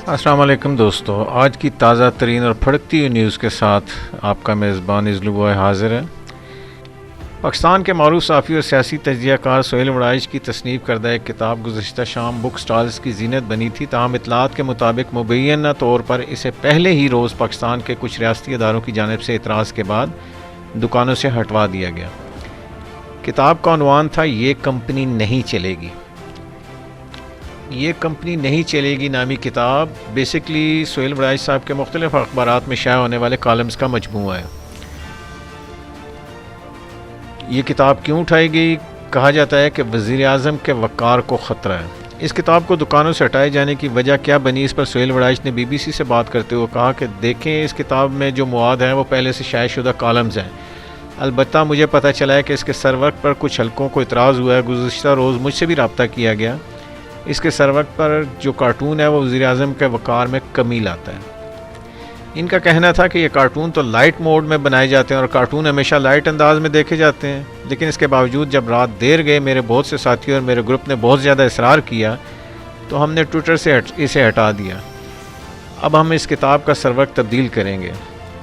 السلام علیکم دوستو، آج کی تازہ ترین اور پھڑکتی ہوئی نیوز کے ساتھ آپ کا میزبان اذلو بوائے حاضر ہے۔ پاکستان کے معروف صحافی اور سیاسی تجزیہ کار سہیل وڑائچ کی تصنیف کردہ ایک کتاب گزشتہ شام بک سٹالز کی زینت بنی تھی، تاہم اطلاعات کے مطابق مبینہ طور پر اسے پہلے ہی روز پاکستان کے کچھ ریاستی اداروں کی جانب سے اعتراض کے بعد دکانوں سے ہٹوا دیا گیا۔ کتاب کا عنوان تھا یہ کمپنی نہیں چلے گی۔ یہ کمپنی نہیں چلے گی نامی کتاب بیسکلی سہیل وڑائچ صاحب کے مختلف اخبارات میں شائع ہونے والے کالمز کا مجموعہ ہے۔ یہ کتاب کیوں اٹھائی گئی؟ کہا جاتا ہے کہ وزیر اعظم کے وقار کو خطرہ ہے۔ اس کتاب کو دکانوں سے ہٹائے جانے کی وجہ کیا بنی، اس پر سہیل وڑائچ نے بی بی سی سے بات کرتے ہوئے کہا کہ دیکھیں، اس کتاب میں جو مواد ہیں وہ پہلے سے شائع شدہ کالمز ہیں۔ البتہ مجھے پتہ چلا ہے کہ اس کے سروقت پر کچھ حلقوں کو اعتراض ہوا ہے۔ گزشتہ روز مجھ سے بھی رابطہ کیا گیا۔ اس کے سروقت پر جو کارٹون ہے وہ وزیر اعظم کے وقار میں کمی لاتا ہے۔ ان کا کہنا تھا کہ یہ کارٹون تو لائٹ موڈ میں بنائے جاتے ہیں اور کارٹون ہمیشہ لائٹ انداز میں دیکھے جاتے ہیں، لیکن اس کے باوجود جب رات دیر گئے میرے بہت سے ساتھیوں اور میرے گروپ نے بہت زیادہ اصرار کیا تو ہم نے ٹویٹر سے اسے ہٹا دیا۔ اب ہم اس کتاب کا سروقت تبدیل کریں گے۔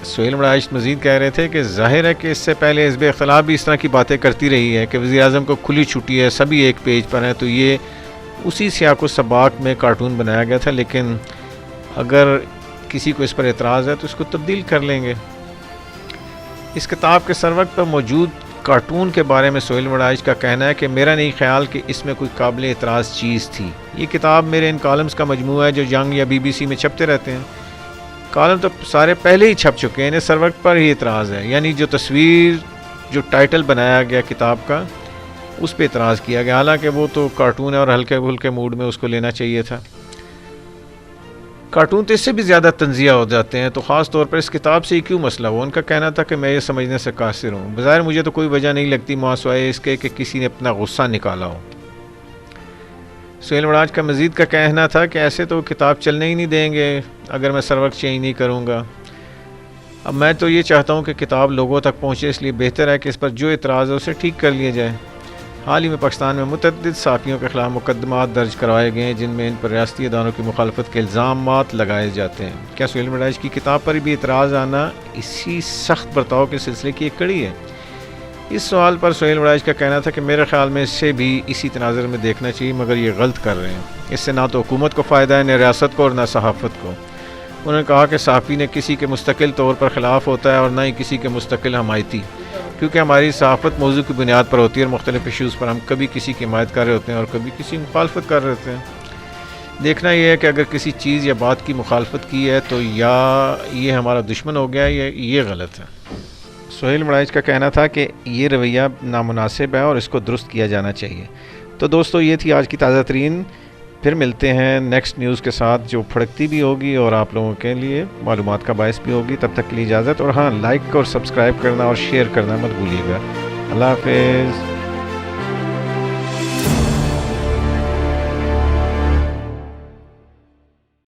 سہیل وڑائچ مزید کہہ رہے تھے کہ ظاہر ہے کہ اس سے پہلے حزب اختلاف بھی اس طرح کی باتیں کرتی رہی ہے کہ وزیر اعظم کو کھلی چھٹی ہے، سبھی ایک پیج پر ہیں، تو یہ اسی سیاق و سباق میں کارٹون بنایا گیا تھا، لیکن اگر کسی کو اس پر اعتراض ہے تو اس کو تبدیل کر لیں گے۔ اس کتاب کے سروقت پر موجود کارٹون کے بارے میں سہیل وڑائچ کا کہنا ہے کہ میرا نہیں خیال کہ اس میں کوئی قابل اعتراض چیز تھی۔ یہ کتاب میرے ان کالمز کا مجموعہ ہے جو جنگ یا بی بی سی میں چھپتے رہتے ہیں۔ کالم تو سارے پہلے ہی چھپ چکے ہیں، انہیں سروقت پر ہی اعتراض ہے، یعنی جو تصویر جو ٹائٹل بنایا گیا کتاب کا اس پہ اعتراض کیا گیا، حالانکہ وہ تو کارٹون ہے اور ہلکے پھلکے موڈ میں اس کو لینا چاہیے تھا۔ کارٹون تو اس سے بھی زیادہ تنزیہ ہو جاتے ہیں، تو خاص طور پر اس کتاب سے ہی کیوں مسئلہ ہوا؟ ان کا کہنا تھا کہ میں یہ سمجھنے سے قاصر ہوں۔ بظاہر مجھے تو کوئی وجہ نہیں لگتی ماسوائے اس کے کہ کسی نے اپنا غصہ نکالا ہو۔ سہیل وڑائچ کا مزید کا کہنا تھا کہ ایسے تو کتاب چلنے ہی نہیں دیں گے اگر میں سروقت چینج نہیں کروں گا۔ اب میں تو یہ چاہتا ہوں کہ کتاب لوگوں تک پہنچے، اس لیے بہتر ہے کہ اس پر جو اعتراض ہے اسے ٹھیک کر لیا جائے۔ حال ہی میں پاکستان میں متعدد صحافیوں کے خلاف مقدمات درج کروائے گئے ہیں جن میں ان پر ریاستی اداروں کی مخالفت کے الزامات لگائے جاتے ہیں۔ کیا سہیل وڑائچ کی کتاب پر بھی اعتراض آنا اسی سخت برتاؤ کے سلسلے کی ایک کڑی ہے؟ اس سوال پر سہیل وڑائچ کا کہنا تھا کہ میرے خیال میں اس سے بھی اسی تناظر میں دیکھنا چاہیے، مگر یہ غلط کر رہے ہیں۔ اس سے نہ تو حکومت کو فائدہ ہے، نہ ریاست کو اور نہ صحافت کو۔ انہوں نے کہا کہ صحافی نے کسی کے مستقل طور پر خلاف ہوتا ہے اور نہ ہی کسی کے مستقل حمایتی، کیونکہ ہماری صحافت موضوع کی بنیاد پر ہوتی ہے اور مختلف ایشوز پر ہم کبھی کسی کی حمایت کر رہے ہوتے ہیں اور کبھی کسی مخالفت کر رہے ہوتے ہیں۔ دیکھنا یہ ہے کہ اگر کسی چیز یا بات کی مخالفت کی ہے تو یا یہ ہمارا دشمن ہو گیا یا یہ غلط ہے۔ سہیل وڑائچ کا کہنا تھا کہ یہ رویہ نامناسب ہے اور اس کو درست کیا جانا چاہیے۔ تو دوستو، یہ تھی آج کی تازہ ترین۔ پھر ملتے ہیں نیکسٹ نیوز کے ساتھ جو پھڑکتی بھی ہوگی اور آپ لوگوں کے لیے معلومات کا باعث بھی ہوگی۔ تب تک کے لیے اجازت، اور ہاں، لائک اور سبسکرائب کرنا اور شیئر کرنا مت بھولیے گا۔ اللہ حافظ۔